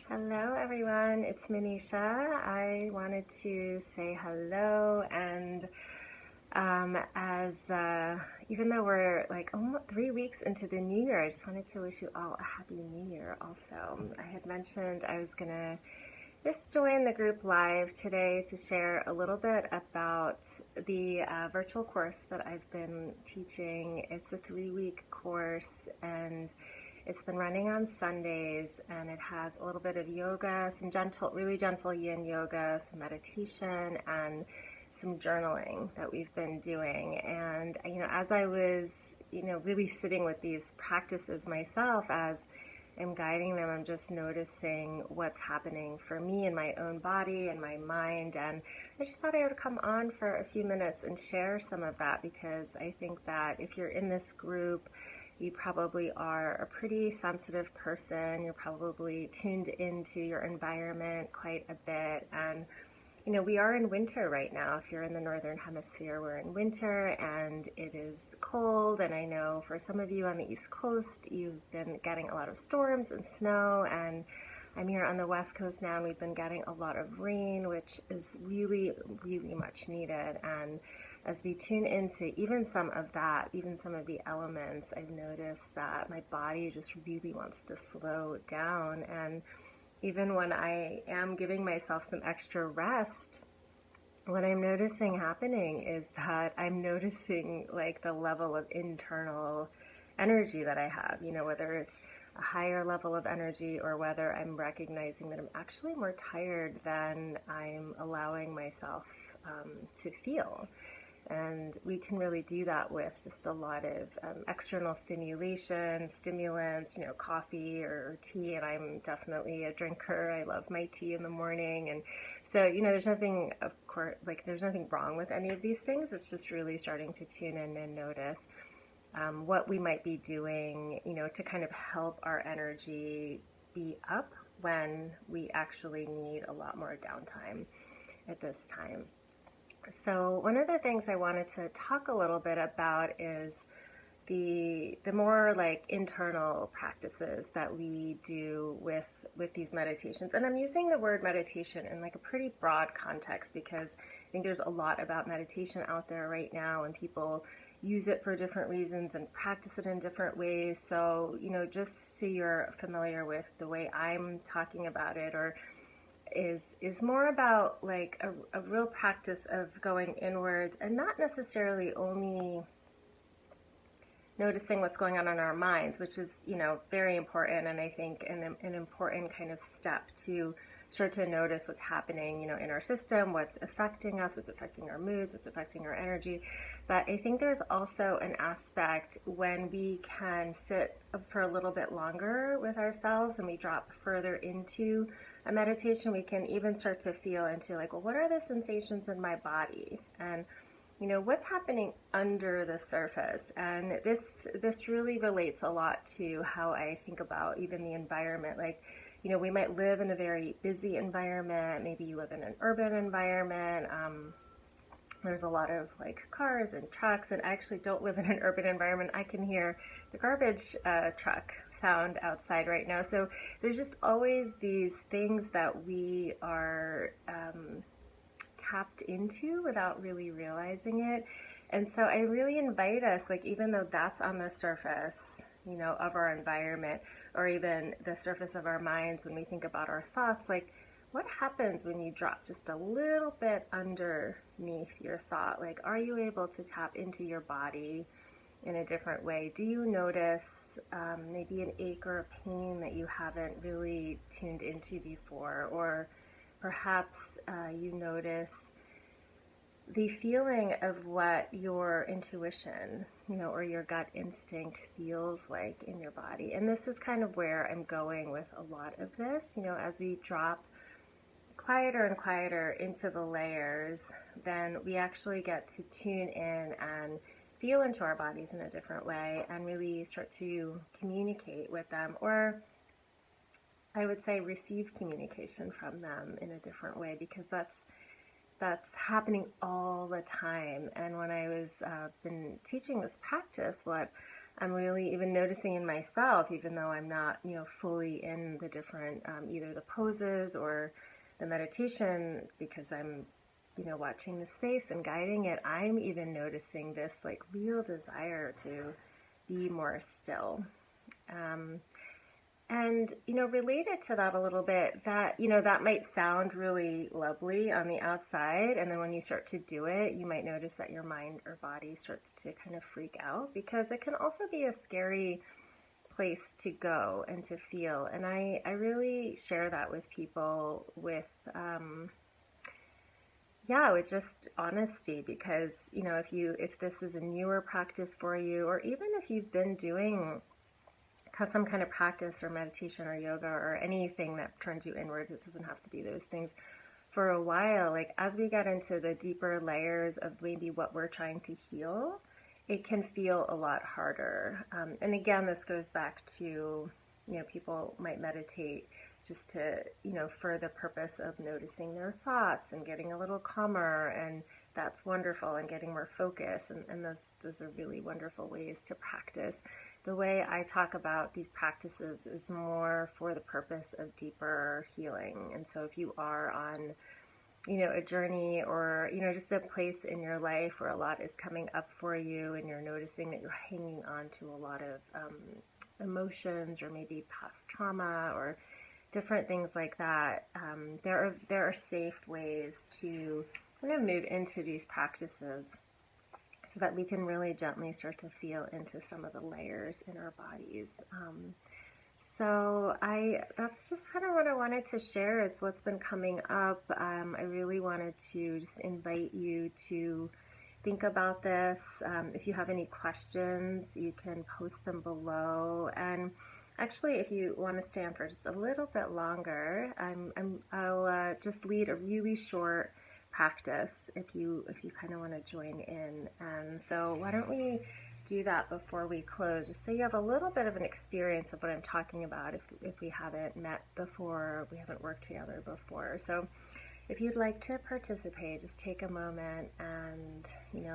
Hello, everyone. It's Manisha. I wanted to say hello, and as even though we're like almost 3 weeks into the new year, I just wanted to wish you all a happy new year. Also, I had mentioned I was gonna just join the group live today to share a little bit about the virtual course that I've been teaching. It's a 3 week course, and it's been running on Sundays, and it has a little bit of yoga, some gentle, really gentle yin yoga, some meditation, and some journaling that we've been doing. And, as I was, really sitting with these practices myself as I'm guiding them, I'm just noticing what's happening for me in my own body and my mind. And I just thought I would come on for a few minutes and share some of that, because I think that if you're in this group, you probably are a pretty sensitive person. You're probably tuned into your environment quite a bit. And we are in winter right now. If you're in the northern hemisphere, we're in winter and it is cold. And I know for some of you on the East Coast, you've been getting a lot of storms and snow. And I'm here on the West Coast now, and we've been getting a lot of rain, which is really, really much needed. And as we tune into even some of that, even some of the elements, I've noticed that my body just really wants to slow down. And even when I am giving myself some extra rest, what I'm noticing happening is that I'm noticing like the level of internal energy that I have, whether it's a higher level of energy or whether I'm recognizing that I'm actually more tired than I'm allowing myself to feel. And we can really do that with just a lot of external stimulation, stimulants, coffee or tea. And I'm definitely a drinker. I love my tea in the morning. And so, there's nothing, of course, there's nothing wrong with any of these things. It's just really starting to tune in and notice what we might be doing, to kind of help our energy be up when we actually need a lot more downtime at this time. So one of the things I wanted to talk a little bit about is the more like internal practices that we do with these meditations. And I'm using the word meditation in like a pretty broad context, because I think there's a lot about meditation out there right now, and people use it for different reasons and practice it in different ways. So, just so you're familiar with the way I'm talking about it, or is more about like a real practice of going inwards and not necessarily only noticing what's going on in our minds, which is, very important, and I think an important kind of step to start to notice what's happening, in our system, what's affecting us, what's affecting our moods, what's affecting our energy. But I think there's also an aspect when we can sit for a little bit longer with ourselves and we drop further into a meditation, we can even start to feel into like, well, what are the sensations in my body? And what's happening under the surface. And this really relates a lot to how I think about even the environment. Like, we might live in a very busy environment. Maybe you live in an urban environment. There's a lot of like cars and trucks, and I actually don't live in an urban environment. I can hear the garbage truck sound outside right now. So there's just always these things that we are tapped into without really realizing it. And so I really invite us, like, even though that's on the surface, of our environment, or even the surface of our minds when we think about our thoughts, like, what happens when you drop just a little bit underneath your thought? Like, are you able to tap into your body in a different way? Do you notice maybe an ache or a pain that you haven't really tuned into before? Or perhaps you notice the feeling of what your intuition, or your gut instinct feels like in your body. And this is kind of where I'm going with a lot of this. As we drop quieter and quieter into the layers, then we actually get to tune in and feel into our bodies in a different way and really start to communicate with them, or I would say receive communication from them in a different way, because that's happening all the time. And when I was been teaching this practice, what I'm really even noticing in myself, even though I'm not, fully in the different, either the poses or the meditation, because I'm, watching the space and guiding it, I'm even noticing this like real desire to be more still. And, related to that a little bit, that, that might sound really lovely on the outside. And then when you start to do it, you might notice that your mind or body starts to kind of freak out, because it can also be a scary place to go and to feel. And I really share that with people with, with just honesty, because, if this is a newer practice for you, or even if you've been doing some kind of practice or meditation or yoga or anything that turns you inwards, it doesn't have to be those things, for a while, like as we get into the deeper layers of maybe what we're trying to heal, it can feel a lot harder. And again, this goes back to, people might meditate just to, for the purpose of noticing their thoughts and getting a little calmer, and that's wonderful, and getting more focus, and those are really wonderful ways to practice. The way I talk about these practices is more for the purpose of deeper healing. And so if you are on, a journey, or, just a place in your life where a lot is coming up for you, and you're noticing that you're hanging on to a lot of emotions, or maybe past trauma, or different things like that, there are safe ways to kind of move into these practices, so that we can really gently start to feel into some of the layers in our bodies. So that's just kind of what I wanted to share. It's what's been coming up. I really wanted to just invite you to think about this. If you have any questions, you can post them below. And actually, if you want to stay on for just a little bit longer, I'll just lead a really short practice if you kind of want to join in. And so why don't we do that before we close, just so you have a little bit of an experience of what I'm talking about if we haven't met before, we haven't worked together before. So if you'd like to participate, just take a moment and,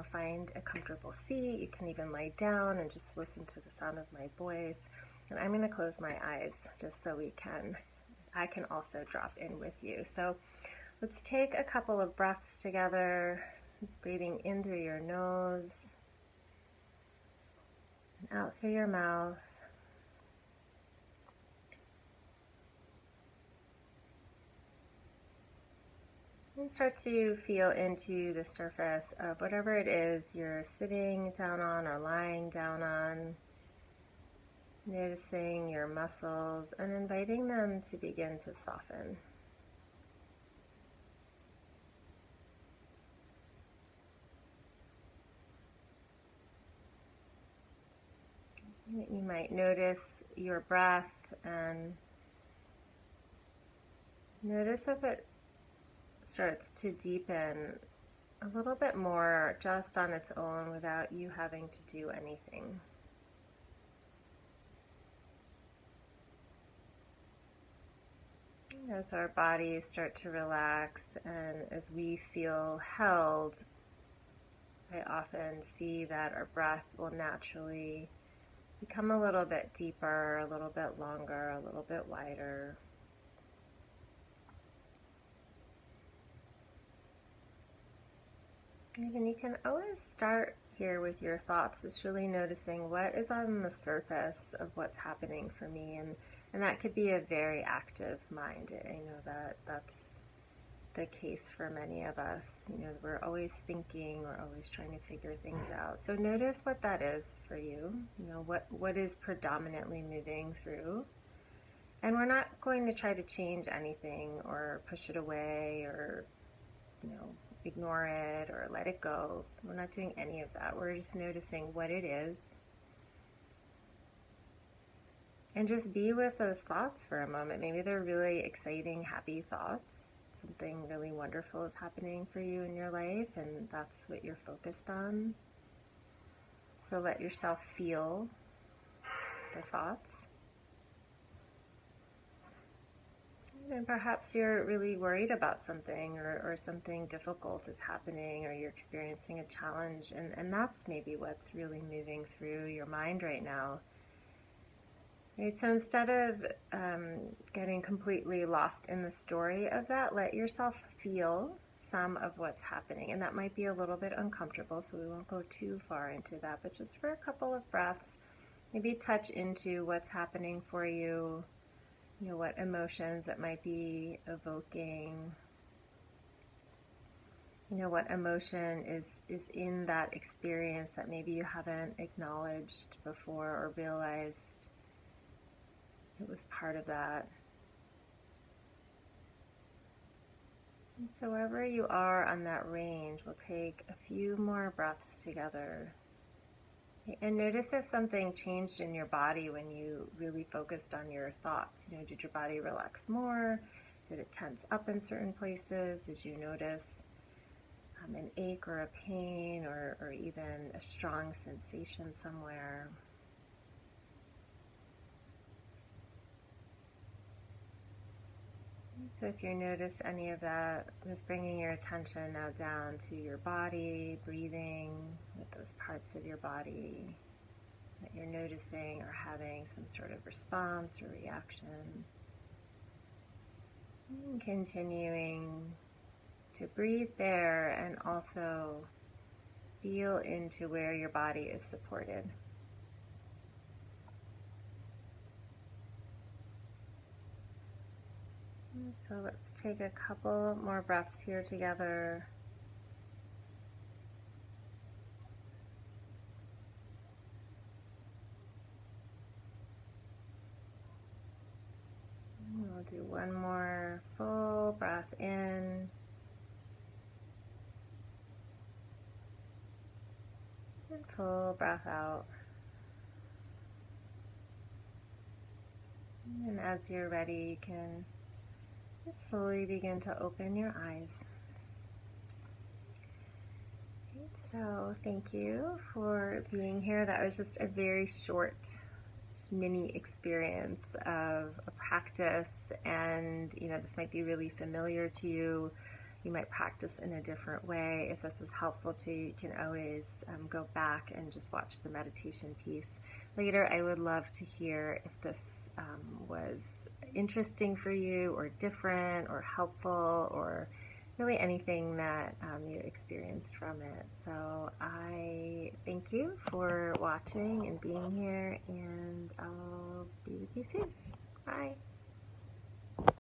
find a comfortable seat. You can even lie down and just listen to the sound of my voice. And I'm going to close my eyes just so I can also drop in with you. So let's take a couple of breaths together, just breathing in through your nose and out through your mouth. And start to feel into the surface of whatever it is you're sitting down on or lying down on. Noticing your muscles and inviting them to begin to soften. You might notice your breath and notice if it starts to deepen a little bit more just on its own without you having to do anything. As our bodies start to relax and as we feel held, I often see that our breath will naturally become a little bit deeper, a little bit longer, a little bit wider. And you can always start here with your thoughts, just really noticing what is on the surface of what's happening for me. And that could be a very active mind. I know that that's the case for many of us. We're always thinking, we're always trying to figure things out. So notice what that is for you. What is predominantly moving through. And we're not going to try to change anything or push it away or, ignore it or let it go. We're not doing any of that. We're just noticing what it is. And just be with those thoughts for a moment. Maybe they're really exciting, happy thoughts. Something really wonderful is happening for you in your life, and that's what you're focused on. So let yourself feel the thoughts. And perhaps you're really worried about something, or something difficult is happening, or you're experiencing a challenge, and that's maybe what's really moving through your mind right now. Right? So instead of getting completely lost in the story of that, let yourself feel some of what's happening. And that might be a little bit uncomfortable, so we won't go too far into that, but just for a couple of breaths, maybe touch into what's happening for you, what emotions it might be evoking, what emotion is in that experience that maybe you haven't acknowledged before or realized it was part of that. And so wherever you are on that range, we'll take a few more breaths together. And notice if something changed in your body when you really focused on your thoughts. Did your body relax more? Did it tense up in certain places? Did you notice an ache or a pain, or even a strong sensation somewhere? So if you notice any of that, just bringing your attention now down to your body, breathing with those parts of your body that you're noticing or having some sort of response or reaction. And continuing to breathe there and also feel into where your body is supported. So let's take a couple more breaths here together. And we'll do one more full breath in. And full breath out. And as you're ready, you can slowly begin to open your eyes. So thank you for being here. That was just a very short mini experience of a practice, and this might be really familiar to you. You might practice in a different way. If this was helpful to you, you can always go back and just watch the meditation piece later. I would love to hear if this was interesting for you, or different, or helpful, or really anything that you experienced from it. So I thank you for watching and being here, and I'll be with you soon. Bye.